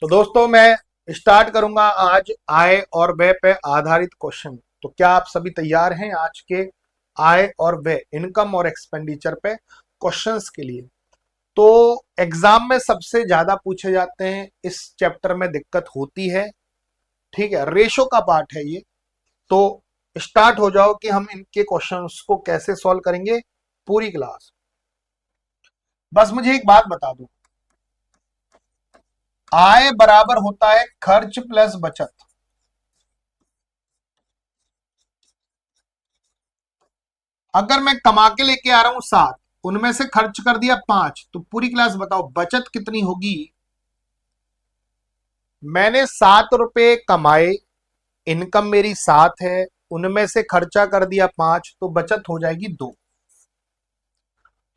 तो दोस्तों मैं स्टार्ट करूंगा आज आय और व्यय पे आधारित क्वेश्चन। तो क्या आप सभी तैयार हैं आज के आय और व्यय इनकम और एक्सपेंडिचर पे क्वेश्चंस के लिए? तो एग्जाम में सबसे ज्यादा पूछे जाते हैं, इस चैप्टर में दिक्कत होती है। ठीक है, रेशो का पार्ट है ये। तो स्टार्ट हो जाओ कि हम इनके क्वेश्चंस को कैसे सॉल्व करेंगे पूरी क्लास। बस मुझे एक बात बता दो, आय बराबर होता है खर्च प्लस बचत। अगर मैं कमा के लेके आ रहा हूं 7, उनमें से खर्च कर दिया 5, तो पूरी क्लास बताओ बचत कितनी होगी? मैंने 7 रुपए कमाए, इनकम मेरी 7 है, उनमें से खर्चा कर दिया 5, तो बचत हो जाएगी 2।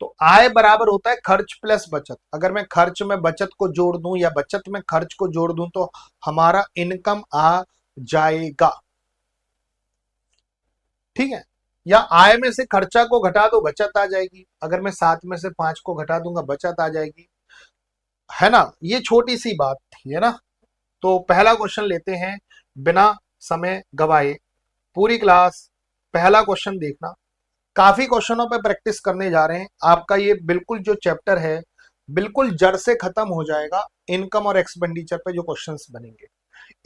तो आय बराबर होता है खर्च प्लस बचत। अगर मैं खर्च में बचत को जोड़ दूं या बचत में खर्च को जोड़ दूं तो हमारा इनकम आ जाएगा। ठीक है, या आय में से खर्चा को घटा दो बचत आ जाएगी। अगर मैं 7 में से 5 को घटा दूंगा बचत आ जाएगी, है ना? ये छोटी सी बात थी, है ना? तो पहला क्वेश्चन लेते हैं बिना समय गवाए। पूरी क्लास पहला क्वेश्चन देखना। काफी क्वेश्चनों पे प्रैक्टिस करने जा रहे हैं। आपका ये बिल्कुल जो चैप्टर है बिल्कुल जड़ से खत्म हो जाएगा इनकम और एक्सपेंडिचर पे जो क्वेश्चंस बनेंगे।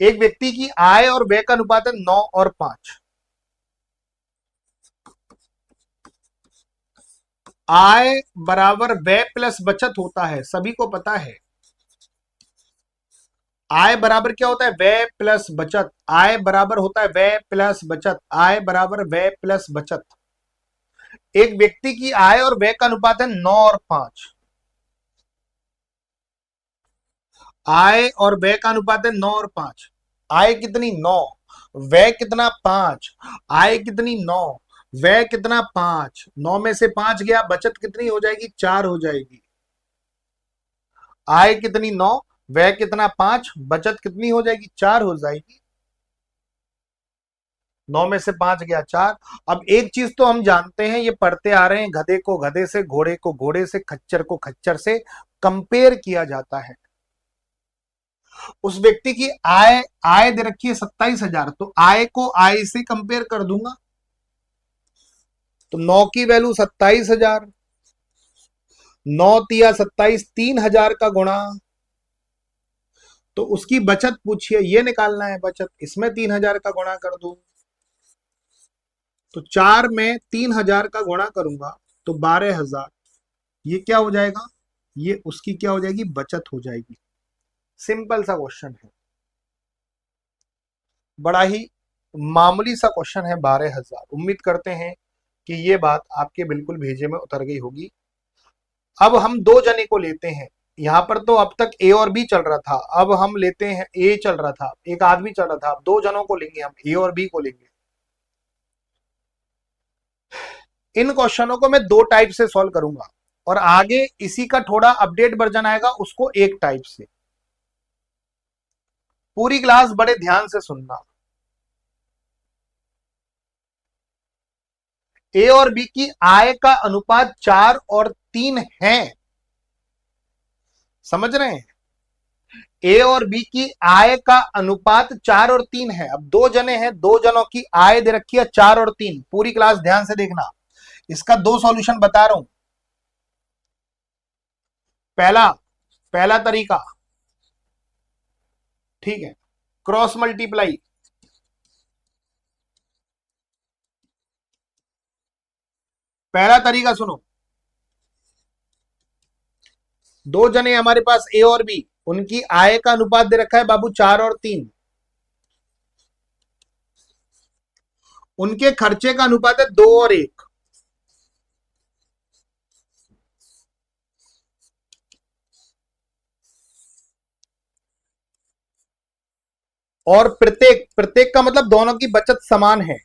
एक व्यक्ति की आय और व्यय का अनुपात है 9 और 5। आय बराबर व्यय प्लस बचत होता है, सभी को पता है। आय बराबर क्या होता है? व्यय प्लस बचत। आय बराबर होता है व्यय प्लस बचत। आय बराबर व्यय प्लस बचत। एक व्यक्ति की आय और व्यय का अनुपात है 9 और 5। आय और व्यय का अनुपात है 9 और 5। आय कितनी? 9। व्यय कितना? 5। आय कितनी? 9। व्यय कितना? 5। 9 में से 5 गया, बचत कितनी हो जाएगी? 4 हो जाएगी। आय कितनी? 9। व्यय कितना? 5। बचत कितनी हो जाएगी? 4 हो जाएगी। 9 में से 5 गया 4। अब एक चीज तो हम जानते हैं, ये पढ़ते आ रहे हैं, गधे को गधे से, घोड़े को घोड़े से, खच्चर को खच्चर से कंपेयर किया जाता है। उस व्यक्ति की आय आय दे रखी है 27,000, तो आय को आय से कंपेयर कर दूंगा। तो 9 की वैल्यू 27,000, 9 तिया 27, 3,000 का गुणा। तो उसकी बचत पूछिए, ये निकालना है बचत, इसमें 3,000 का गुणा कर दूं। तो 4 में 3,000 का गुणा करूंगा तो 12,000। ये क्या हो जाएगा? ये उसकी क्या हो जाएगी? बचत हो जाएगी। सिंपल सा क्वेश्चन है, बड़ा ही मामूली सा क्वेश्चन है। 12,000। उम्मीद करते हैं कि ये बात आपके बिल्कुल भेजे में उतर गई होगी। अब हम दो जने को लेते हैं। यहां पर तो अब तक ए और बी चल रहा था, अब हम लेते हैं ए चल रहा था, एक आदमी चल रहा था, अब दो जनों को लेंगे हम, ए और बी को लेंगे। इन क्वेश्चनों को मैं दो टाइप से सॉल्व करूंगा और आगे इसी का थोड़ा अपडेट वर्जन आएगा, उसको एक टाइप से। पूरी क्लास बड़े ध्यान से सुनना। ए और बी की आय का अनुपात 4 और 3 है। समझ रहे हैं? ए और बी की आय का अनुपात 4 और 3 है। अब दो जने हैं, दो जनों की आय दे रखी है 4 और 3। पूरी क्लास ध्यान से देखना, इसका दो सॉल्यूशन बता रहा हूं। पहला पहला तरीका, ठीक है, क्रॉस मल्टीप्लाई। पहला तरीका सुनो, दो जने हमारे पास ए और बी, उनकी आय का अनुपात दे रखा है बाबू 4 और 3। उनके खर्चे का अनुपात है 2 और 1। और प्रत्येक प्रत्येक का मतलब दोनों की बचत समान है।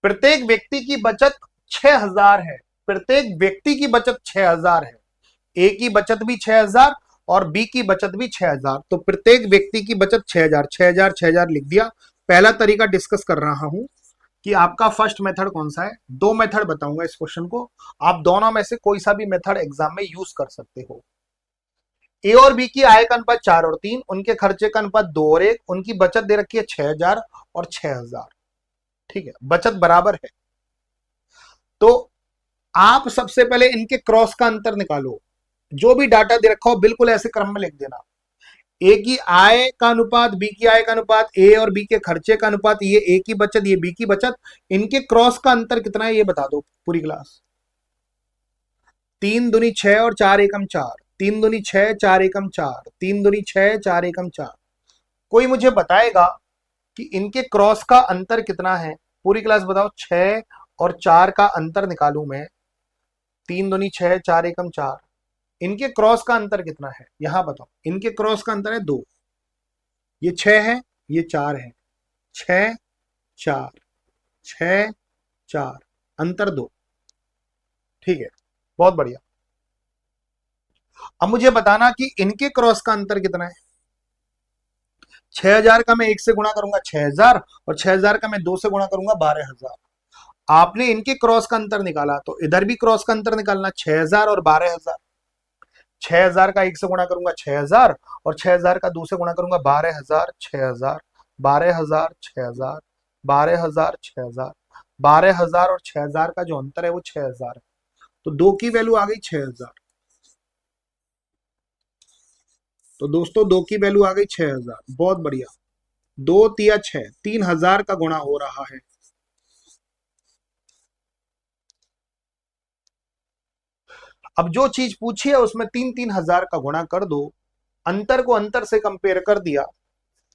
प्रत्येक व्यक्ति की बचत 6,000 है। प्रत्येक व्यक्ति की बचत 6,000 है। ए की बचत भी 6,000 और बी की बचत भी 6,000। तो प्रत्येक व्यक्ति की बचत 6,000, 6,000, 6,000 लिख दिया। पहला तरीका डिस्कस कर रहा हूं कि आपका फर्स्ट मेथड कौन सा है। दो मेथड बताऊंगा इस क्वेश्चन को, आप दोनों में से कोई सा भी मेथड एग्जाम में यूज कर सकते हो। ए और बी की आय का अनुपात 4 और 3, उनके खर्चे का अनुपात 2 और 1, उनकी बचत दे रखी है 6,000 और 6,000। ठीक है, बचत बराबर है। तो आप सबसे पहले इनके क्रॉस का अंतर निकालो। जो भी डाटा दे रखा हो बिल्कुल ऐसे क्रम में लिख देना। ए की आय का अनुपात, बी की आय का अनुपात, ए और बी के खर्चे का अनुपात, ये ए की बचत, ये बी की बचत, इनके क्रॉस का अंतर कितना है ये बता दो पूरी क्लास। 3 दूनी 6 और 4 एकम 4, 3 दूनी 6, 4 एकम 4, 3 दूनी 6, 4 एकम 4। कोई मुझे बताएगा कि इनके क्रॉस का अंतर कितना है। पूरी क्लास बताओ, 6 और 4 का अंतर निकालू मैं। 3 दूनी 6, 4 एकम 4, इनके क्रॉस का अंतर कितना है यहां बताओ। इनके क्रॉस का अंतर है 2, ये 6 है, ये 4 है। 6 4, 6 4, अंतर 2। ठीक है, बहुत बढ़िया। अब मुझे बताना कि इनके क्रॉस का अंतर कितना है। 6,000 का मैं 1 से गुणा करूंगा 6,000, और 6,000 का मैं 2 से गुणा करूंगा 12,000। आपने इनके क्रॉस का अंतर निकाला तो इधर भी क्रॉस का अंतर निकालना, 6,000 और 12,000। 6,000 का 1 से गुणा करूंगा 6,000, और 6,000 का 2 से गुणा करूंगा 12,000। 6,000, 12,000, 6,000, 12,000, 6,000, 12,000 और 6,000 का जो अंतर है वो 6,000 है। तो दो की वैल्यू आ गई 6,000। तो दोस्तों दो की वैल्यू आ गई 6,000, बहुत बढ़िया। 2 तिया 6, 3,000 का गुणा हो रहा है। अब जो चीज पूछी है उसमें 3 3 हजार का गुणा कर दो, अंतर को अंतर से कंपेयर कर दिया।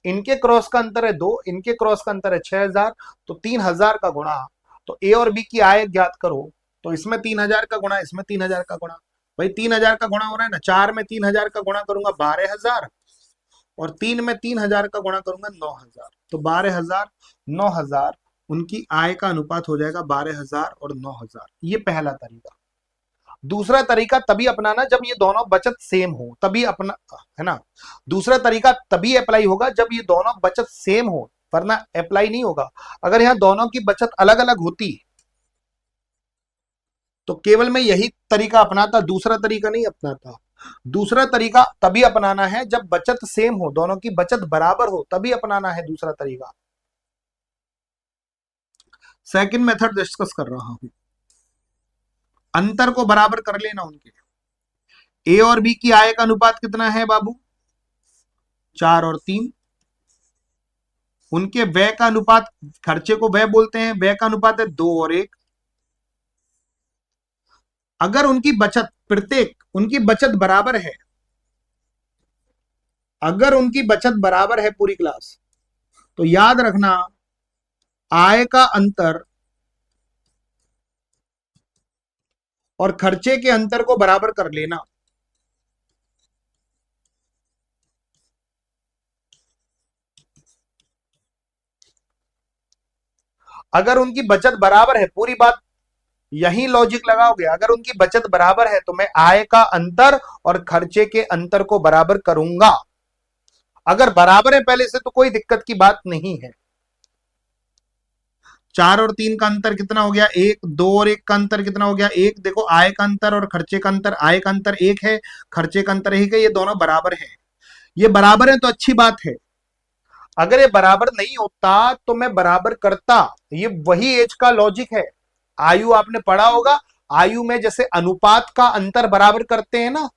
इनके क्रॉस का अंतर है 2, इनके क्रॉस का अंतर है 6,000, तो 3,000 का गुणा। तो ए और बी की आय ज्ञात करो, तो इसमें 3,000 का गुणा, इसमें 3,000 का गुणा। भाई 3,000 का गुणा हो रहा है ना, 4 में 3,000 का गुणा करूंगा 12,000, और 3 में 3,000 का गुणा करूंगा 9,000। तो 12,000, 9,000, उनकी आय का अनुपात हो जाएगा 12,000 और 9,000। ये पहला तरीका। दूसरा तरीका तभी अपनाना जब ये दोनों बचत सेम हो, तभी अपना, है ना। दूसरा तरीका तभी अप्लाई होगा जब ये दोनों बचत सेम हो, वरना अप्लाई नहीं होगा। अगर यहां दोनों की बचत अलग अलग होती तो केवल मैं यही तरीका अपनाता, दूसरा तरीका नहीं अपनाता। दूसरा तरीका तभी अपनाना है जब बचत सेम हो, दोनों की बचत बराबर हो, तभी अपनाना है दूसरा तरीका। सेकंड मेथड डिस्कस कर रहा हूं। अंतर को बराबर कर लेना उनके। ए और बी की आय का अनुपात कितना है बाबू, 4 और 3। उनके व्यय का अनुपात, खर्चे को व्यय बोलते हैं, व्यय का अनुपात है 2 और 1। अगर उनकी बचत, प्रत्येक उनकी बचत बराबर है, अगर उनकी बचत बराबर है पूरी क्लास, तो याद रखना आय का अंतर और खर्चे के अंतर को बराबर कर लेना। अगर उनकी बचत बराबर है, पूरी बात यही लॉजिक लगाओगे, अगर उनकी बचत बराबर है तो मैं आय का अंतर और खर्चे के अंतर को बराबर करूंगा। अगर बराबर है पहले से तो कोई दिक्कत की बात नहीं है। 4 और 3 का अंतर कितना हो गया, 1। 2 और 1 का अंतर कितना हो गया, 1। देखो आय का अंतर और खर्चे का अंतर, आय का अंतर 1 है, खर्चे का अंतर 1 है, ये दोनों बराबर है। ये बराबर है तो अच्छी बात है। अगर ये बराबर नहीं होता तो मैं बराबर करता। ये वही एज का लॉजिक है। आयु आपने पढ़ा होगा, आयु में जैसे अनुपात का अंतर बराबर करते हैं ना,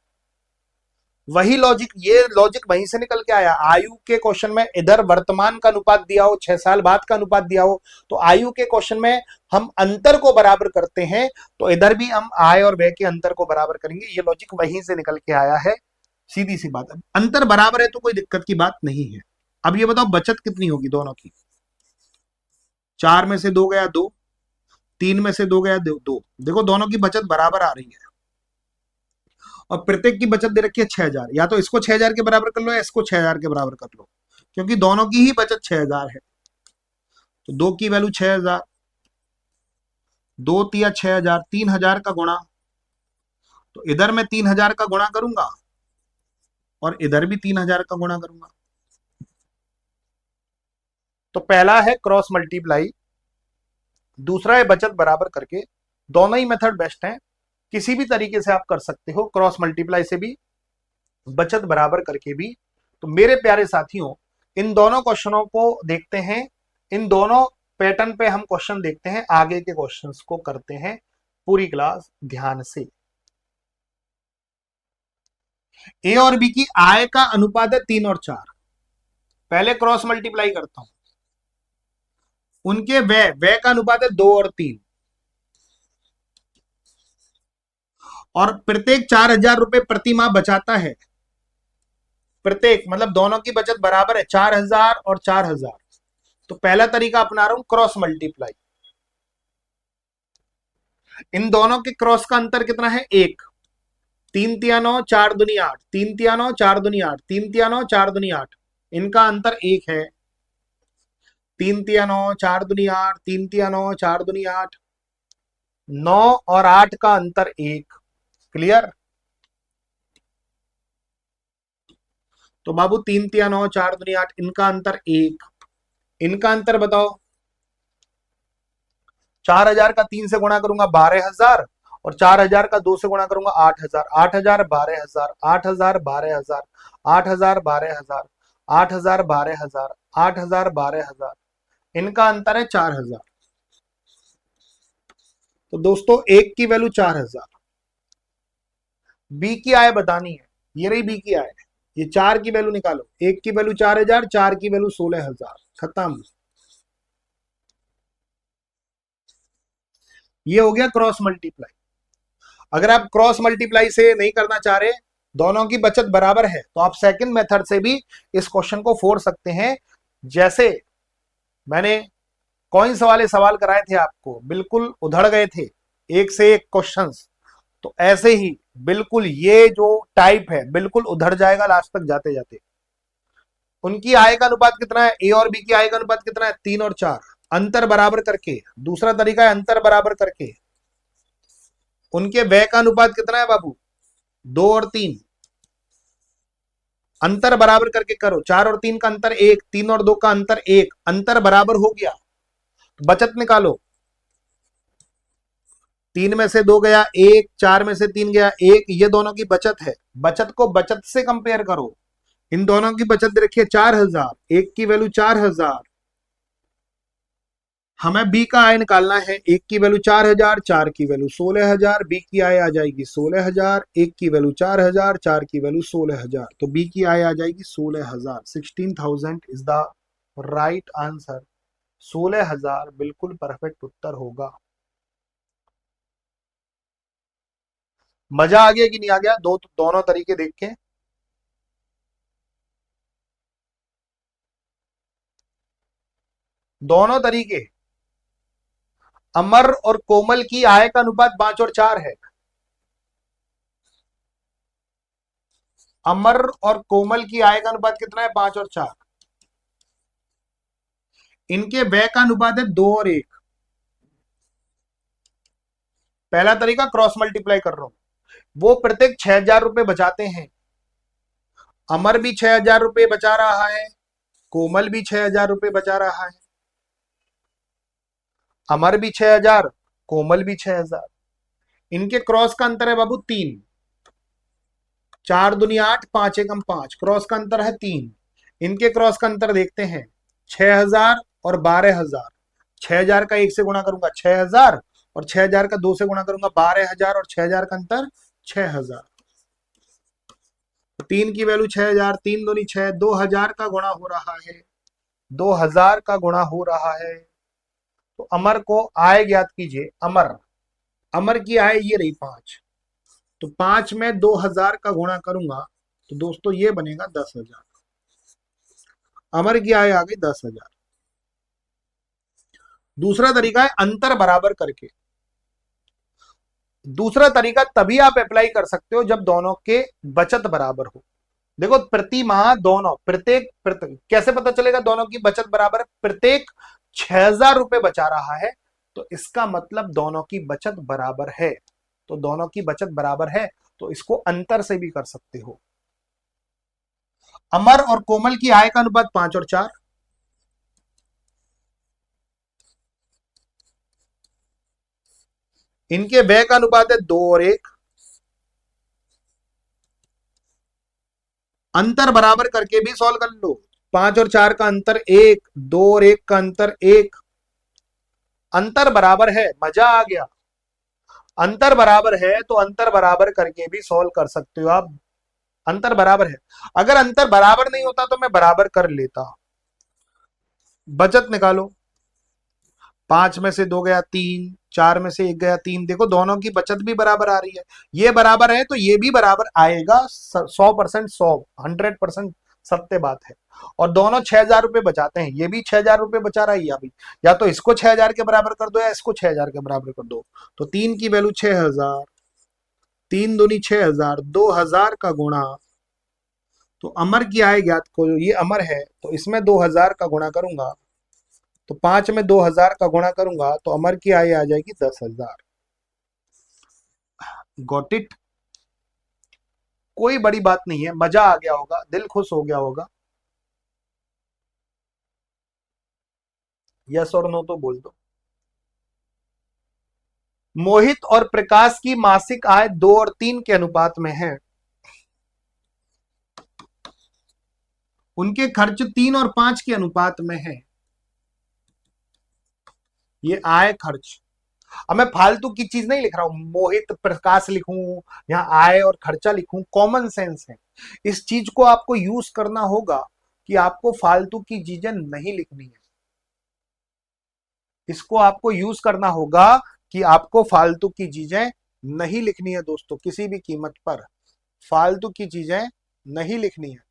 वही लॉजिक, ये लॉजिक वहीं से निकल के आया। आयु के क्वेश्चन में इधर वर्तमान का अनुपात दिया हो, 6 साल बाद का अनुपात दिया हो, तो आयु के क्वेश्चन में हम अंतर को बराबर करते हैं, तो इधर भी हम आय और व्यय के अंतर को बराबर करेंगे। ये लॉजिक वहीं से निकल के आया है, सीधी सी बात है। अंतर बराबर है तो कोई दिक्कत की बात नहीं है। अब ये बताओ बचत कितनी होगी दोनों की। 4 में से 2 गया 2, 3 में से 2 गया 2। देखो दोनों की बचत बराबर आ रही है, और प्रत्येक की बचत दे रखी है 6,000। या तो इसको 6,000 के बराबर कर लो या इसको 6,000 के बराबर कर लो, क्योंकि दोनों की ही बचत 6,000 है। तो 2 की वैल्यू 6,000, 2 तिया 6,000, 3,000 का गुणा। तो इधर मैं 3,000 का गुणा करूंगा और इधर भी 3,000 का गुणा करूंगा। तो पहला है क्रॉस मल्टीप्लाई, दूसरा है बचत बराबर करके। दोनों ही मेथड बेस्ट हैं, किसी भी तरीके से आप कर सकते हो, क्रॉस मल्टीप्लाई से भी, बचत बराबर करके भी। तो मेरे प्यारे साथियों, इन दोनों क्वेश्चनों को देखते हैं, इन दोनों पैटर्न पे हम क्वेश्चन देखते हैं, आगे के क्वेश्चंस को करते हैं पूरी क्लास ध्यान से। ए और बी की आय का अनुपात है 3 और 4। पहले क्रॉस मल्टीप्लाई करता हूं। उनके व्यय का अनुपात है 2 और 3, और प्रत्येक 4,000 रुपए प्रति माह बचाता है। प्रत्येक मतलब दोनों की बचत बराबर है, 4,000 और 4,000। तो पहला तरीका अपना रहा हूं, क्रॉस मल्टीप्लाई। इन दोनों के क्रॉस का अंतर कितना है? 1। 3 तिया 9, 4 दूनी 8, 3 तिया 9, 4 दूनी 8, 3 तिया 9, 4 दूनी 8। इनका अंतर 1 है। 3 तिया 9, 4 दूनी 8, 3 तिया 9, 4 दूनी 8। 9 और 8 का अंतर 1। क्लियर? तो बाबू 3 तिया 9, 4 दूनी 8, इनका अंतर 1। इनका अंतर बताओ। 4,000 का 3 से गुणा करूंगा 12,000, और 4,000 का 2 से गुणा करूंगा 8,000। 8,000 12,000, 8,000 12,000, 8,000 12,000, 8,000 12,000, 8,000 12,000। इनका अंतर है 4,000। तो दोस्तों एक की वैल्यू 4,000। बी की आय बतानी है, ये रही बी की आय। ये 4 की वैल्यू निकालो। एक की वैल्यू 4,000, 4 की वैल्यू 16,000। खत्म। ये हो गया क्रॉस मल्टीप्लाई। अगर आप क्रॉस मल्टीप्लाई से नहीं करना चाह रहे, दोनों की बचत बराबर है, तो आप सेकंड मेथड से भी इस क्वेश्चन को फोड़ सकते हैं। जैसे मैंने कॉइंस वाले सवाल कराए थे आपको, बिल्कुल उधड़ गए थे, एक से एक क्वेश्चंस। तो ऐसे ही बिल्कुल ये जो टाइप है बिल्कुल उधड़ जाएगा लास्ट तक जाते जाते। उनकी आय का अनुपात कितना है? ए और बी की आय का अनुपात कितना है? 3 और 4। अंतर बराबर करके। दूसरा तरीका है अंतर बराबर करके। उनके व्यय का अनुपात कितना है बाबू? 2 और 3। अंतर बराबर करके करो। 4 और 3 का अंतर 1, 3 और 2 का अंतर 1, अंतर बराबर हो गया। बचत निकालो। 3 में से 2 गया 1, 4 में से 3 गया 1, ये दोनों की बचत है। बचत को बचत से कंपेयर करो। इन दोनों की बचत दे रखी है 4,000, एक की वैल्यू 4,000। हमें बी का आय निकालना है। एक की वैल्यू 4,000, 4 की वैल्यू 16,000। बी की आय आ जाएगी 16,000। एक की वैल्यू 4,000, 4 की वैल्यू 16,000। तो बी की आय आ जाएगी 16,000। 16,000 इज द राइट आंसर। 16,000 बिल्कुल परफेक्ट उत्तर होगा। मजा आ गया कि नहीं आ गया? दोनों तरीके देख के। दोनों तरीके। अमर और कोमल की आय का अनुपात 5 और 4 है। अमर और कोमल की आय का अनुपात कितना है? 5 और 4। इनके व्यय का अनुपात है 2 और 1। पहला तरीका क्रॉस मल्टीप्लाई कर रहा हूं। वो प्रत्येक 6,000 रुपए बचाते हैं। अमर भी 6,000 रुपए बचा रहा है, कोमल भी 6,000 रुपए बचा रहा है। अमर भी 6,000, कोमल भी 6,000। इनके क्रॉस का अंतर है बाबू 3। 4 दूनी 8, 5 एकम 5, क्रॉस का अंतर है 3। इनके क्रॉस का अंतर देखते हैं। 6,000 और 12,000। 6,000 का 1 से गुणा करूंगा 6,000, और 6,000 का 2 से गुणा करूंगा 12,000, और 6,000 का अंतर 6,000। 3 की वैल्यू 6,000, 3 दूनी 6, 2,000 का गुणा हो रहा है। 2,000 का गुणा हो रहा है। तो अमर को आय ज्ञात कीजिए। अमर, अमर की आय ये रही 5। तो 5 में 2,000 का गुणा करूंगा तो दोस्तों ये बनेगा 10,000। अमर की आय आ गई 10,000। दूसरा तरीका है अंतर बराबर करके। दूसरा तरीका तभी आप अप्लाई कर सकते हो जब दोनों के बचत बराबर हो। देखो प्रति माह दोनों, प्रत्येक कैसे पता चलेगा दोनों की बचत बराबर है? प्रत्येक 6,000 रुपए बचा रहा है, तो इसका मतलब दोनों की बचत बराबर है। तो दोनों की बचत बराबर है, तो इसको अंतर से भी कर सकते हो। अमर और कोमल की आय का अनुपात 5 और 4। इनके व्यय का अनुपात है 2 और 1। अंतर बराबर करके भी सॉल्व कर लो। 5 और 4 का अंतर 1, 2 और 1 का अंतर 1। अंतर बराबर है, मजा आ गया। अंतर बराबर है तो अंतर बराबर करके भी सॉल्व कर सकते हो आप। अंतर बराबर है, अगर अंतर बराबर नहीं होता तो मैं बराबर कर लेता। बचत निकालो। 5 में से 2 गया 3, 4 में से 1 गया 3। देखो दोनों की बचत भी बराबर आ रही है। ये बराबर है तो ये भी बराबर आएगा। 100%, 100% सत्य बात है। और दोनों 6,000 रुपए बचाते हैं। ये भी 6,000 रुपए बचा रहा है, या भी। या तो इसको 6,000 के बराबर कर दो या इसको 6,000 के बराबर कर दो। तो 3 की वैल्यू 6,000, 3 दूनी 6,000, 2,000 का गुणा। तो अमर की आय ज्ञात को, ये अमर है तो इसमें 2,000 का गुणा करूंगा। तो 5 में 2,000 का गुणा करूंगा तो अमर की आय आ जाएगी 10,000। Got it. कोई बड़ी बात नहीं है, मजा आ गया होगा, दिल खुश हो गया होगा। यस और नो तो बोल दो। मोहित और प्रकाश की मासिक आय 2 और 3 के अनुपात में है। उनके खर्च 3 और 5 के अनुपात में है। ये आय खर्च। अब मैं फालतू की चीज नहीं लिख रहा हूं, मोहित प्रकाश लिखूं, यहां आय और खर्चा लिखूं, कॉमन सेंस है। इस चीज को आपको यूज करना होगा कि आपको फालतू की चीजें नहीं लिखनी है। इसको आपको यूज करना होगा कि आपको फालतू की चीजें नहीं लिखनी है दोस्तों, किसी भी कीमत पर फालतू की चीजें नहीं लिखनी है।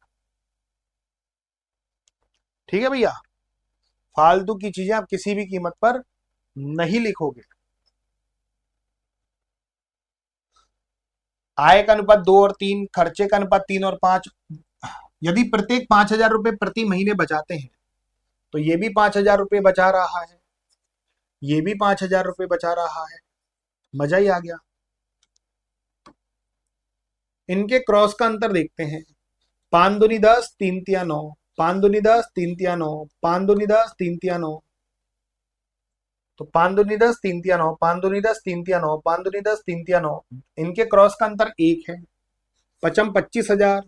ठीक है भैया, फालतू की चीजें आप किसी भी कीमत पर नहीं लिखोगे। आय का अनुपात 2 और 3, खर्चे का अनुपात 3 और 5। यदि प्रत्येक 5,000 रुपए प्रति महीने बचाते हैं तो ये भी 5,000 रुपए बचा रहा है, ये भी 5,000 रुपए बचा रहा है। मजा ही आ गया। इनके क्रॉस का अंतर देखते हैं। 5 दूनी 10, 3 तिया 9। 5 दूनी 10, 3 तिया 9। 5 दूनी 10, 3 तिया 9। तो 5 दूनी 10, 3 तिया 9, 5 दूनी 10, 3 तिया 9, 5 दूनी 10, 3 तिया 9। इनके क्रॉस का अंतर 1 है। पचम 25,000।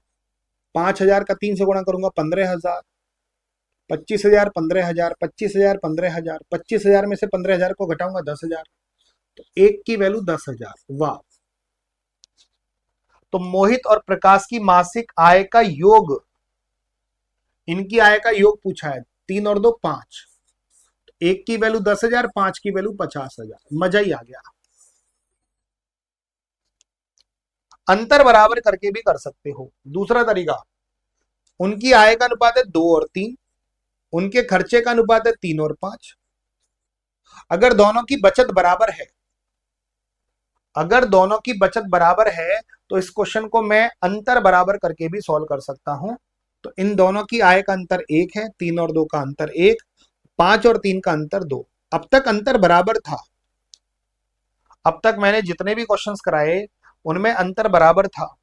5,000 का 3 से गुणा करूंगा 15,000। 25,000, 15,000, 25,000, 15,000, 25,000 में से 15,000 को घटाऊंगा 10,000। तो एक की वैल्यू 10,000। वाह। तो मोहित और प्रकाश की मासिक आय का योग, इनकी आय का योग पूछा है। 3 और 2 5। एक की वैल्यू 10,000, 5 की वैल्यू 50,000। मजा ही आ गया। अंतर बराबर करके भी कर सकते हो। दूसरा तरीका, उनकी आय का अनुपात है 2 और 3, उनके खर्चे का अनुपात है 3 और 5। अगर दोनों की बचत बराबर है, अगर दोनों की बचत बराबर है तो इस क्वेश्चन को मैं अंतर बराबर करके भी सॉल्व कर सकता हूं। तो इन दोनों की आय का अंतर 1 है, 3 और 2 का अंतर 1, 5 और 3 का अंतर 2। अब तक अंतर बराबर था। अब तक मैंने जितने भी क्वेश्चंस कराए उनमें अंतर बराबर था।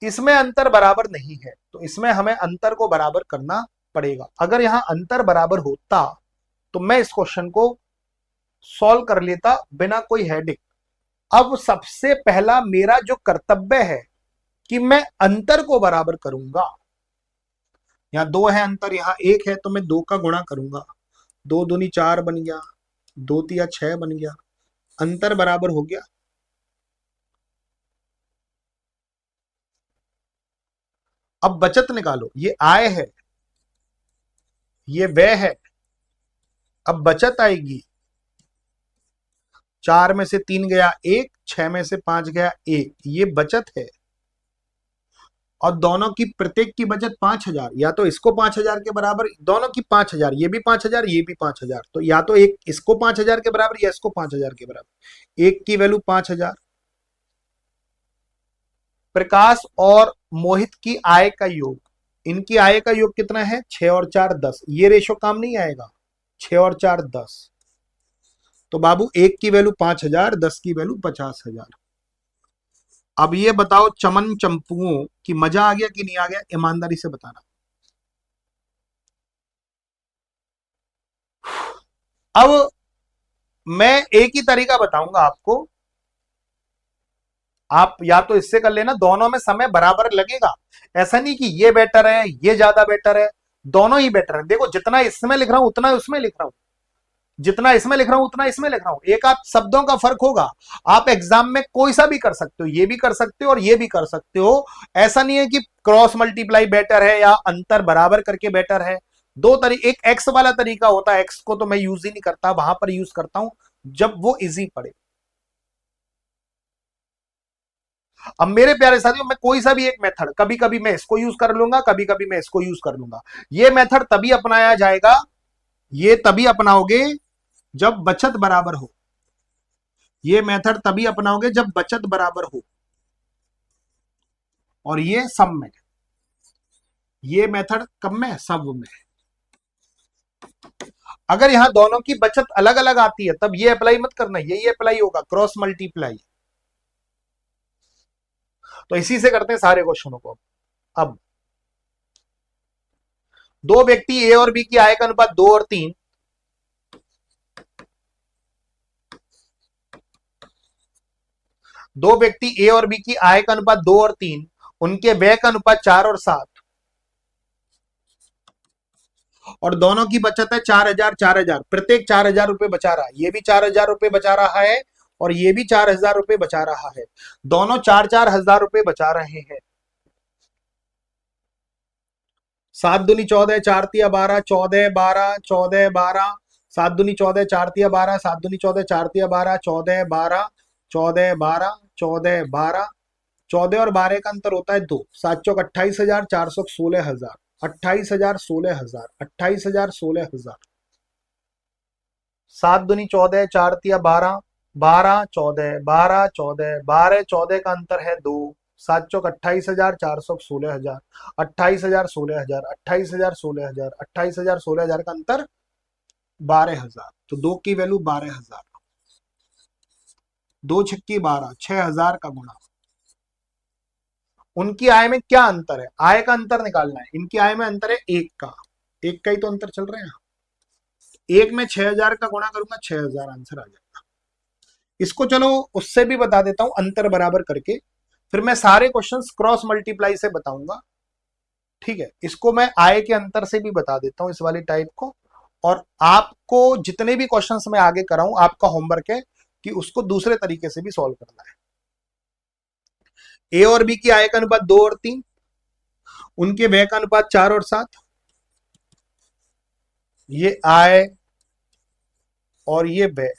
इसमें अंतर बराबर नहीं है तो इसमें हमें अंतर को बराबर करना पड़ेगा। अगर यहां अंतर बराबर होता तो मैं इस क्वेश्चन को सॉल्व कर लेता बिना कोई हेडिंग। अब सबसे पहला मेरा जो कर्तव्य है कि मैं अंतर को बराबर करूंगा। यहां 2 है अंतर, यहां 1 है तो मैं 2 का गुणा करूंगा। 2 दूनी 4 बन गया, 2 तिया 6 बन गया। अंतर बराबर हो गया। अब बचत निकालो। ये आय है, ये व्यय है। अब बचत आएगी। 4 में से 3 गया 1, 6 में से 5 गया 1। ये बचत है। और दोनों की प्रत्येक की बचत 5,000। या तो इसको 5,000 के बराबर, दोनों की 5,000, ये भी 5,000, ये भी 5,000। तो या तो एक इसको 5,000 के बराबर या इसको 5,000 के बराबर। एक की वैल्यू 5,000। प्रकाश और मोहित की आय का योग, इनकी आय का योग कितना है? 6 और 4 10। ये रेशो काम नहीं आएगा। 6 और 4 10। तो बाबू एक की वैल्यू 5,000, 10 की वैल्यू 50,000। अब ये बताओ चमन चंपुओं की मजा आ गया कि नहीं आ गया? ईमानदारी से बताना। अब मैं एक ही तरीका बताऊंगा आपको, आप या तो इससे कर लेना, दोनों में समय बराबर लगेगा। ऐसा नहीं कि ये बेटर है ये ज्यादा बेटर है, दोनों ही बेटर है। देखो जितना इसमें लिख रहा हूं उतना उसमें लिख रहा हूं, जितना इसमें लिख रहा हूं उतना इसमें लिख रहा हूं, एक आध शब्दों का फर्क होगा। आप एग्जाम में कोई सा भी कर सकते हो, ये भी कर सकते हो और ये भी कर सकते हो। ऐसा नहीं है कि क्रॉस मल्टीप्लाई बेटर है या अंतर बराबर करके बेटर है। दो तरीके, एक एक्स वाला तरीका होता है, एक्स को तो मैं यूज ही नहीं करता, वहां पर यूज करता हूं जब वो इजी पड़े। अब मेरे प्यारे साथियों, मैं कोई सा भी एक मेथड, कभी कभी मैं इसको यूज कर लूंगा, कभी कभी मैं इसको यूज कर लूंगा। ये मेथड तभी अपनाया जाएगा, ये तभी अपनाओगे जब बचत बराबर हो। ये मेथड तभी अपनाओगे जब बचत बराबर हो, और ये सब में। ये मेथड कब में? सब में। अगर यहां दोनों की बचत अलग अलग आती है तब ये अप्लाई मत करना, यही अप्लाई होगा, क्रॉस मल्टीप्लाई। तो इसी से करते हैं सारे क्वेश्चनों को। अब दो व्यक्ति ए और बी की आय का अनुपात 2 और 3, दो व्यक्ति ए और बी की आय का अनुपात 2 और 3, उनके व्यय का अनुपात 4 और 7, और दोनों की बचत है 4,000 4,000, प्रत्येक 4,000 रुपए बचा रहा है, ये भी 4,000 रुपए बचा रहा है और ये भी 4,000 रुपए बचा रहा है। दोनों 4-4 हजार रुपए बचा रहे हैं। 7 दूनी 14, 4 तिया 12, 14 12, 14 12, 7 दूनी 14, 4 तिया 12, 7 दूनी 14, 4 तिया 12, 14 12, 14 12, 14 12, 14 और 12 का अंतर होता है 2, 7 चौक 28,000, 4 16 हजार, 28,000 16,000, 28,000 16,000। 7 दूनी 14, 4 तिया 12, 12 14, 12 14, 12 14 का अंतर है 2, 7 चौक 28,000, 4 16 हजार, 28,000 16,000, 28,000 16,000, 28,000 16,000 का अंतर 12,000। तो दो की वैल्यू 12,000, 2 छक्की 12, 6,000 का गुणा। उनकी आय में क्या अंतर है? आय का अंतर निकालना है। इनकी आय में अंतर है एक का, एक का ही तो अंतर चल रहा है। एक में 6,000 का गुणा करूंगा, 6,000 आंसर आ जाएगा। इसको चलो उससे भी बता देता हूं, अंतर बराबर करके, फिर मैं सारे क्वेश्चंस क्रॉस मल्टीप्लाई से बताऊंगा। ठीक है, इसको मैं आय के अंतर से भी बता देता हूं, इस वाली टाइप को। और आपको जितने भी क्वेश्चंस मैं आगे कराऊं, आपका होमवर्क है कि उसको दूसरे तरीके से भी सॉल्व करना है। ए और बी की आय का अनुपात 2 और 3, उनके व्यय का अनुपात 4 और 7। ये आय और ये व्यय,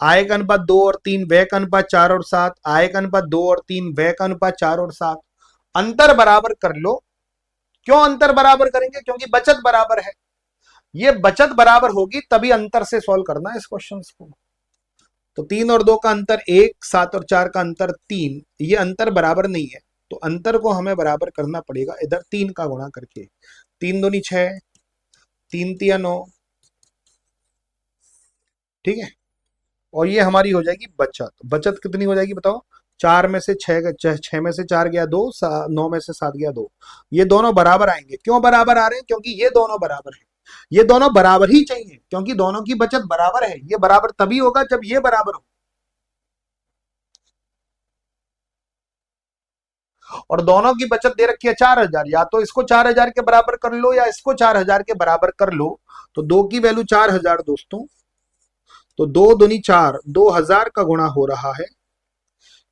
आय का अनुपात 2 और 3, व्यय का अनुपात 4 और 7, आय का अनुपात 2 और 3, व्यय का अनुपात 4 और 7। अंतर बराबर कर लो। क्यों अंतर बराबर करेंगे? क्योंकि बचत बराबर है। ये बचत बराबर होगी तभी अंतर से सॉल्व करना है इस क्वेश्चन को। तो 3 और 2 का अंतर 1, 7 और 4 का अंतर 3, ये अंतर बराबर नहीं है, तो अंतर को हमें बराबर करना पड़ेगा इधर 3 का गुणा करके। 3 दूनी 6, 3 तिया 9। ठीक है, और ये हमारी हो जाएगी बचत। बचत कितनी हो जाएगी बताओ? 4 में से 6 गया 2, 9 में से 7 गया 2। ये दोनों बराबर आएंगे। क्यों बराबर आ रहे हैं? क्योंकि ये दोनों बराबर हैं। ये दोनों बराबर ही चाहिए, क्योंकि दोनों की बचत बराबर है। ये बराबर तभी होगा जब ये बराबर हो। और दोनों की बचत दे रखी है 4,000, या तो इसको 4,000 के बराबर कर लो या इसको 4,000 के बराबर कर लो। तो दो की वैल्यू 4,000 दोस्तों। तो 2 दूनी 4, 2,000 का गुणा हो रहा है,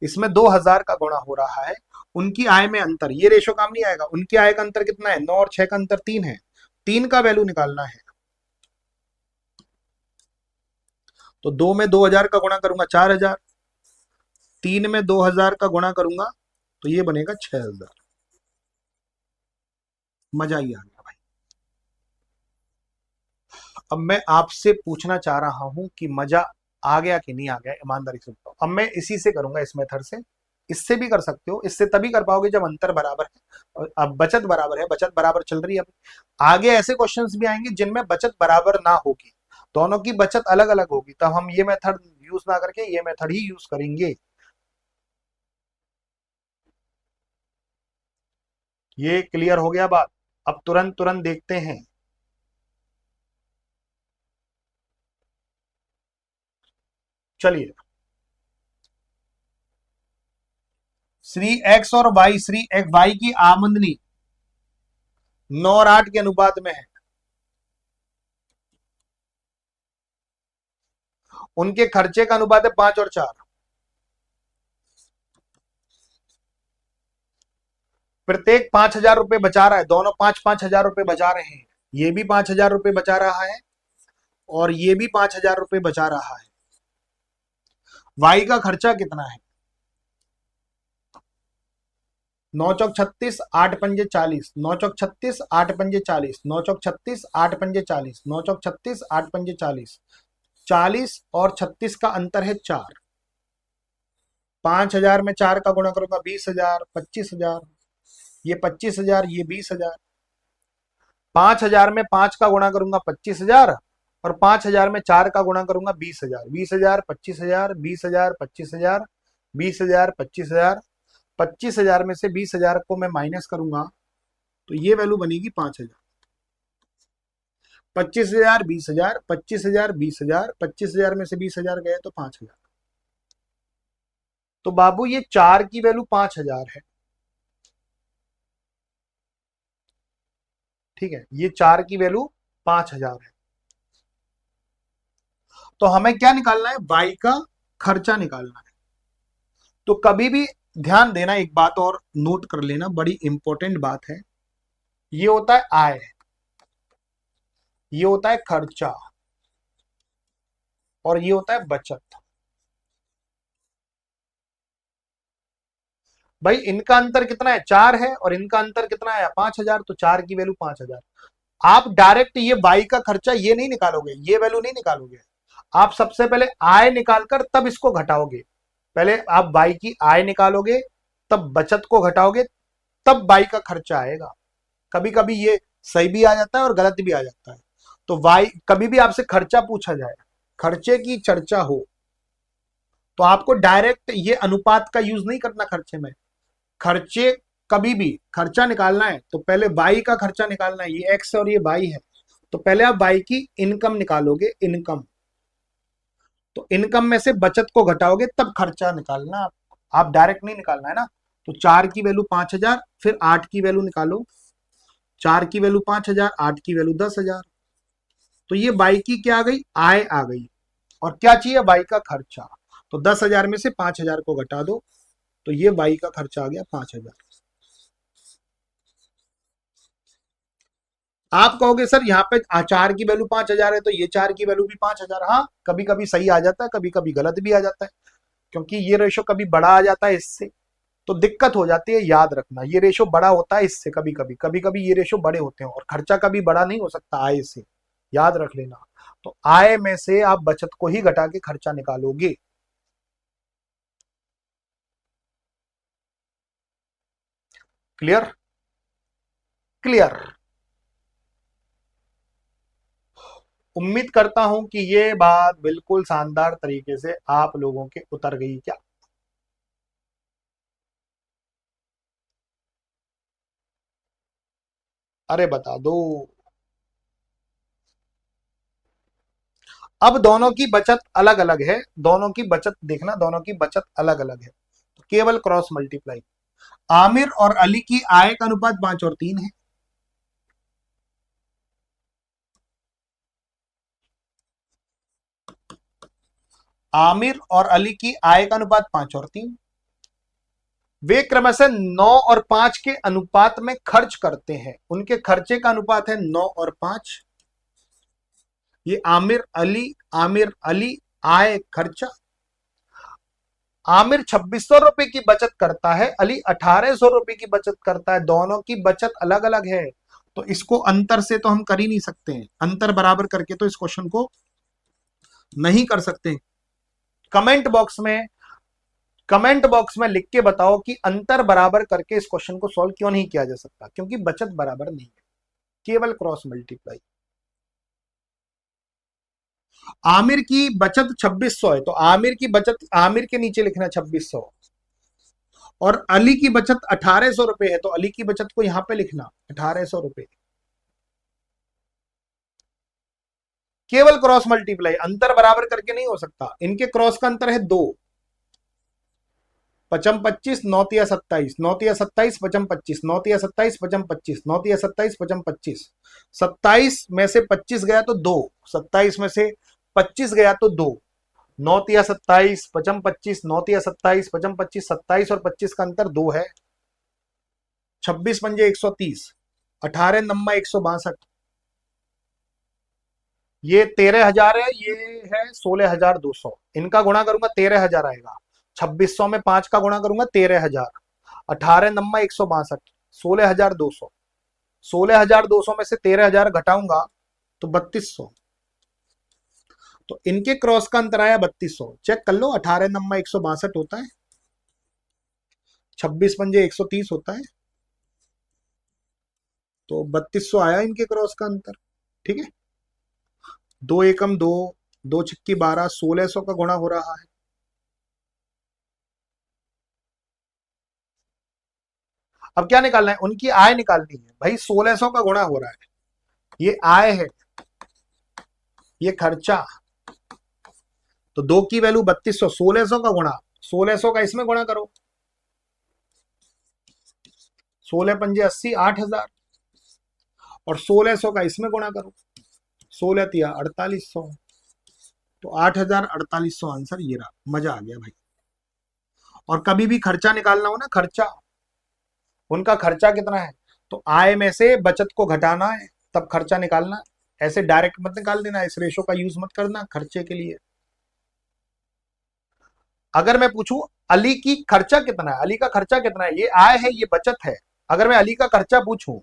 इसमें 2,000 का गुणा हो रहा है। उनकी आय में अंतर, ये रेशो काम नहीं आएगा। उनकी आय का अंतर कितना है? 9 और 6 का अंतर 3 है। 3 का वैल्यू निकालना है। तो 2 में 2,000 का गुणा करूंगा 4,000, 3 में 2,000 का गुणा करूंगा तो ये बनेगा 6,000। मजा ही आ गया भाई। अब मैं आपसे पूछना चाह रहा हूं कि मजा आ गया कि नहीं आ गया, ईमानदारी से बताओ। अब मैं इसी से करूंगा, इस मेथड से। इससे भी कर सकते हो, इससे तभी कर पाओगे जब अंतर बराबर है और अब बचत बराबर है। बचत बराबर चल रही है। अब आगे ऐसे क्वेश्चंस भी आएंगे जिनमें बचत बराबर ना होगी, दोनों की बचत अलग अलग होगी, तब हम ये मेथड यूज ना करके ये मेथड ही यूज करेंगे। ये क्लियर हो गया बात? अब तुरंत तुरंत देखते हैं। चलिए, श्री एक्स और वाई, श्री एक्स वाई की आमदनी 9 और 8 के अनुपात में है। उनके खर्चे का अनुपात है 5 और 4। प्रत्येक 5,000 रुपए बचा रहा है, दोनों 5,000 रुपए बचा रहे हैं। ये भी 5,000 रुपए बचा रहा है और ये भी 5,000 रुपए बचा रहा है। वाई का खर्चा कितना है? 9 चौक 36, 8 पंजे 40, 9 चौक 36, 8 पंजे 40, 9 चौक 36, 8 पंजे 40, 9 चौक 36, 8 पंजे 40, 40 और 36 का अंतर है 4। 5,000 में 4 का गुणा करूंगा 20,000, 25,000, ये 25,000, ये 20,000। 5,000 में 5 का गुणा करूंगा 25,000 और 5,000 में 4 का गुणा करूंगा 20,000। 20,000, 25,000, 20,000, 25,000, 20,000, 25,000। 25,000 में से 20,000 को मैं माइनस करूंगा तो ये वैल्यू बनेगी 5,000। 25,000, 20,000, 25,000, 20,000, 25,000 में से 20,000 गए तो 5,000। तो बाबू ये 4 की वैल्यू 5,000 है। ठीक है, ये 4 की वैल्यू 5,000 है। तो हमें क्या निकालना है? वाई का खर्चा निकालना है। तो कभी भी ध्यान देना, एक बात और नोट कर लेना, बड़ी इंपॉर्टेंट बात है। ये होता है आय, ये होता है खर्चा और ये होता है बचत। भाई इनका अंतर कितना है? 4 है और इनका अंतर कितना है? 5,000। तो 4 की वैल्यू 5,000। आप डायरेक्ट ये वाई का खर्चा ये नहीं निकालोगे, ये वैल्यू नहीं निकालोगे। आप सबसे पहले आय निकालकर तब इसको घटाओगे। पहले आप वाई की आय निकालोगे, तब बचत को घटाओगे, तब वाई का खर्चा आएगा। कभी कभी ये सही भी आ जाता है और गलत भी आ जाता है। तो वाई, कभी भी आपसे खर्चा पूछा जाए, खर्चे की चर्चा हो, तो आपको डायरेक्ट ये अनुपात का यूज नहीं करना खर्चे में। खर्चे, कभी भी खर्चा निकालना है तो पहले वाई का खर्चा निकालना है। ये एक्स और ये वाई है, तो पहले आप वाई की इनकम निकालोगे, इनकम। तो इनकम में से बचत को घटाओगे तब खर्चा निकालना। आप डायरेक्ट नहीं निकालना है ना। तो 4 की वैल्यू 5,000, फिर 8 की वैल्यू निकालो। 4 की वैल्यू 5,000, 8 की वैल्यू 10,000। तो ये वाई की क्या आ गई? आय आ गई। और क्या चाहिए? वाई का खर्चा। तो 10,000 में से 5,000 को घटा दो, तो ये वाई का खर्चा आ गया 5,000। आप कहोगे सर यहाँ पे 4 की वैल्यू 5,000 है तो ये 4 की वैल्यू भी 5,000। हाँ, कभी कभी सही आ जाता है, कभी कभी गलत भी आ जाता है, क्योंकि ये रेशो कभी बड़ा आ जाता है इससे, तो दिक्कत हो जाती है। याद रखना, ये रेशो बड़ा होता है इससे, कभी कभी, कभी कभी ये रेशो बड़े होते हैं, और खर्चा कभी बड़ा नहीं हो सकता आय से। याद रख लेना। तो आय में से आप बचत को ही घटा के खर्चा निकालोगे। क्लियर? क्लियर। उम्मीद करता हूं कि ये बात बिल्कुल शानदार तरीके से आप लोगों के उतर गई। क्या? अरे बता दो। अब दोनों की बचत अलग अलग है, दोनों की बचत देखना, दोनों की बचत अलग अलग है, तो केवल क्रॉस मल्टीप्लाई। आमिर और अली की आय का अनुपात 5 और 3 है। आमिर और अली की आय का अनुपात 5 और 3। वे क्रमशः 9 और 5 के अनुपात में खर्च करते हैं। उनके खर्चे का अनुपात है 9 और 5। ये आमिर अली, आमिर अली, आय खर्चा। आमिर 2,600 रुपए की बचत करता है, अली 1,800 रुपए की बचत करता है। दोनों की बचत अलग अलग है, तो इसको अंतर से तो हम कर ही नहीं सकते हैं। अंतर बराबर करके तो इस क्वेश्चन को नहीं कर सकते। कमेंट बॉक्स में, कमेंट बॉक्स में लिख के बताओ कि अंतर बराबर करके इस क्वेश्चन को सॉल्व क्यों नहीं किया जा सकता? क्योंकि बचत बराबर नहीं है, केवल क्रॉस मल्टीप्लाई। आमिर की बचत 2,600 है, तो आमिर की बचत, आमिर के नीचे लिखना 2,600। और अली की बचत 1,800 रुपए है, तो अली की बचत को यहां पे लिखना 1,800 रुपए। केवल क्रॉस मल्टीप्लाई, अंतर बराबर करके नहीं हो सकता। इनके क्रॉस का अंतर है 2, पचम 25, 9 × 27, 9 × 27 पचम 25, 9 × 27 पचम 25, 9 × 27 पचम 25। 27 में से 25 गया तो 2, 27 में से 25 गया तो 2, 9 × 27 पचम 25, 9 × 27 पचम 25, 27 और 25 का अंतर 2 है। 26 पंजे 130, 18 नम्मा 162, ये 13,000 है, ये है 16,200। इनका गुणा करूंगा 13,000 आएगा। 2600 में 5 का गुणा करूंगा 13,000, 18 नम्मा 162, 16,200। 16,200 में से 13,000 घटाऊंगा तो 3200। तो इनके क्रॉस का अंतर आया 3200। चेक कर लो, 18 नम्मा 162 होता है, 26 पंजे 130 होता है, तो 3200 आया इनके क्रॉस का अंतर। ठीक है, 2 एकम 2, 2 छिक्की 12, 1600 का गुणा हो रहा है। अब क्या निकालना है, उनकी आय निकालनी है भाई। 1600 का गुणा हो रहा है, ये आय है, ये खर्चा, तो 2 की वैल्यू 3200, 1600 का गुणा, 1600 का इसमें गुणा करो, 16 पंजे 80, 8,000, और 1600 का इसमें गुणा करो, 16 तिया 4800, तो 8,000, 4800 आंसर ये रहा। मजा आ गया भाई। और कभी भी खर्चा निकालना हो ना, खर्चा, उनका खर्चा कितना है, तो आय में से बचत को घटाना है, तब खर्चा निकालना। ऐसे डायरेक्ट मत निकाल देना, इस रेशो का यूज मत करना खर्चे के लिए। अगर मैं पूछूं अली की खर्चा कितना है, अली का खर्चा कितना है, ये आय है, ये बचत है। अगर मैं अली का खर्चा पूछूं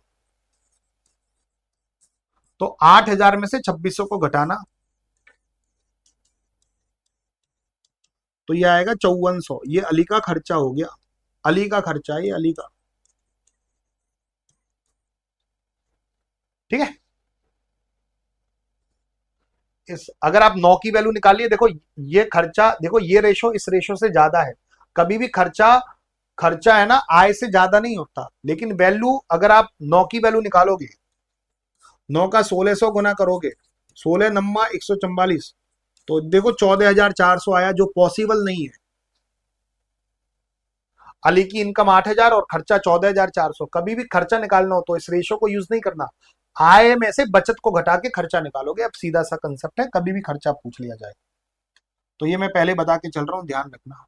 तो 8,000 में से 2600 को घटाना, तो ये आएगा 5400। ये अली का खर्चा हो गया, अली का खर्चा, ये अली का। ठीक है, इस अगर आप 9 की वैल्यू निकालिए, देखो ये खर्चा, देखो ये रेशो इस रेशो से ज्यादा है। कभी भी खर्चा, खर्चा है ना आय से ज्यादा नहीं होता, लेकिन वैल्यू अगर आप 9 की वैल्यू निकालोगे, 9 का 1600 गुना करोगे, 16 नम्मा 144, तो देखो 14,400 आया, जो पॉसिबल नहीं है। अली की इनकम 8,000 और खर्चा 14,400। कभी भी खर्चा निकालना हो तो इस रेशो को यूज नहीं करना, आय में से बचत को घटा के खर्चा निकालोगे। अब सीधा सा कंसेप्ट है, कभी भी खर्चा पूछ लिया जाए तो ये मैं पहले बता के चल रहा हूं, ध्यान रखना।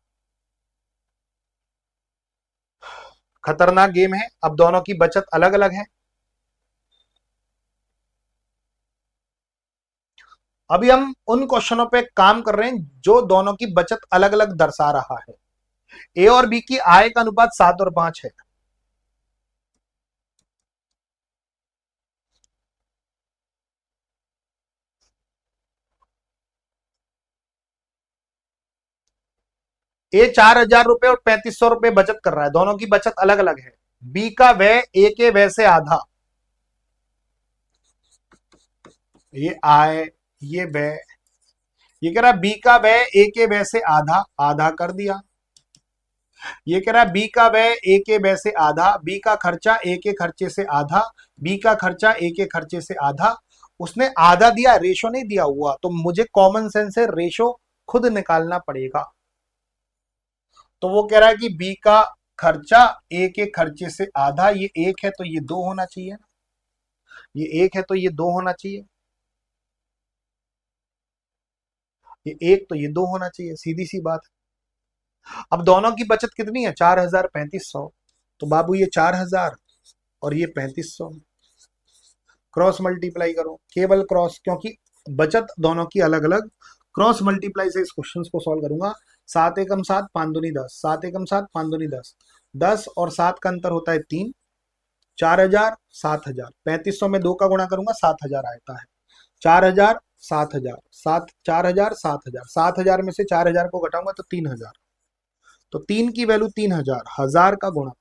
खतरनाक गेम है। अब दोनों की बचत अलग अलग है। अभी हम उन क्वेश्चनों पे काम कर रहे हैं जो दोनों की बचत अलग अलग दर्शा रहा है। ए और बी की आय का अनुपात 7 और 5 है। ए 4,000 रुपए और 3,500 रुपए बचत कर रहा है, दोनों की बचत अलग अलग है। बी का व्यय ए के व्यय से आधा, ये आय, ये व्यय, ये कह रहा है बी का व्यय ए के व्यय से आधा, आधा कर दिया। ये कह रहा है बी का व्यय ए के व्यय से आधा, बी का खर्चा ए के खर्चे से आधा, बी का खर्चा ए के खर्चे से आधा। उसने आधा दिया, रेशो नहीं दिया हुआ, तो मुझे कॉमन सेंस है रेशो खुद निकालना पड़ेगा। तो वो कह रहा है कि बी का खर्चा ए के खर्चे से आधा, ये एक है तो ये दो होना चाहिए ना, ये एक है तो ये दो होना चाहिए, ये एक तो ये दो होना चाहिए, सीधी सी बात। अब दोनों की बचत कितनी है, 4,000, 3,500, तो बाबू ये 4,000 और ये 3,500, क्रॉस मल्टीप्लाई करो, केवल क्रॉस, क्योंकि बचत दोनों की अलग अलग। क्रॉस मल्टीप्लाई से इस क्वेश्चन को सॉल्व करूंगा। 7 एकम 7, 5 दूनी 10, 7 एकम 7, 5 दूनी 10, 10 और 7 का अंतर होता है 3, 4,000, 7,000, 3,500 में 2 का गुणा करूंगा 7,000 आता है। 4,000, 7,000, 4,000, 7,000, 7,000 में से 4,000 को घटाऊंगा तो 3,000, तो 3 की वैल्यू 3,000, 1,000 का गुणा,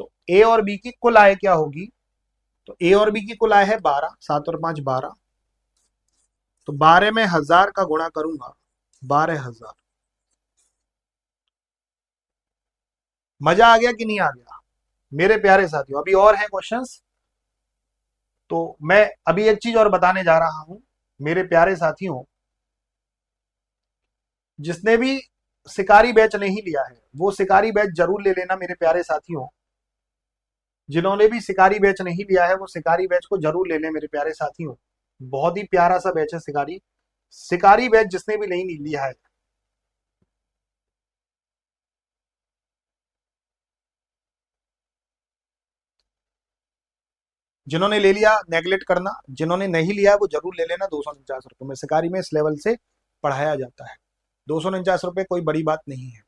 तो ए और बी की कुल आय क्या होगी, तो ए और बी की कुल आय है 12, 7 और 5 12, तो 12 में 1,000 का गुणा करूंगा, 12,000। मजा आ गया कि नहीं आ गया मेरे प्यारे साथियों? अभी और हैं क्वेश्चंस। तो मैं अभी एक चीज और बताने जा रहा हूं मेरे प्यारे साथियों, जिसने भी शिकारी बैच नहीं लिया है वो शिकारी बैच जरूर ले लेना मेरे प्यारे साथियों। जिन्होंने भी शिकारी बैच नहीं लिया है वो शिकारी बैच को जरूर ले लें मेरे प्यारे साथियों। बहुत ही प्यारा सा बैच है शिकारी। शिकारी बैच जिसने भी नहीं लिया है, जिन्होंने ले लिया नेगलेक्ट करना, जिन्होंने नहीं लिया है वो जरूर ले लेना। 249 रुपये में शिकारी में इस लेवल से पढ़ाया जाता है। 249 रुपये कोई बड़ी बात नहीं है,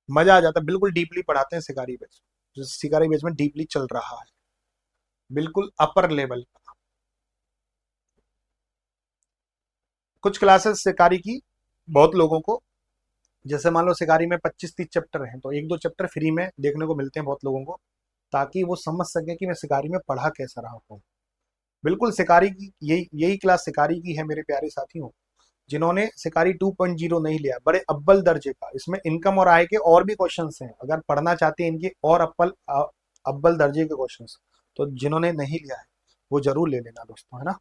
मजा आ जाता है। बिल्कुल डीपली पढ़ाते हैं शिकारी बैच, जो शिकारी बैच में डीपली चल रहा है, बिल्कुल अपर लेवल। कुछ क्लासेस शिकारी की बहुत लोगों को, जैसे मान लो शिकारी में 25-30 चैप्टर हैं, तो एक दो चैप्टर फ्री में देखने को मिलते हैं बहुत लोगों को, ताकि वो समझ सके कि मैं शिकारी में पढ़ा कैसा रहा हूँ। बिल्कुल शिकारी की यही यही क्लास शिकारी की है मेरे प्यारे साथियों। जिन्होंने शिकारी 2.0 नहीं लिया, बड़े अव्वल दर्जे का, इसमें इनकम और आय के और भी क्वेश्चंस हैं, अगर पढ़ना चाहते हैं इनके और अव्वल दर्जे के क्वेश्चंस, तो जिन्होंने नहीं लिया है वो जरूर ले लेना दोस्तों, है ना।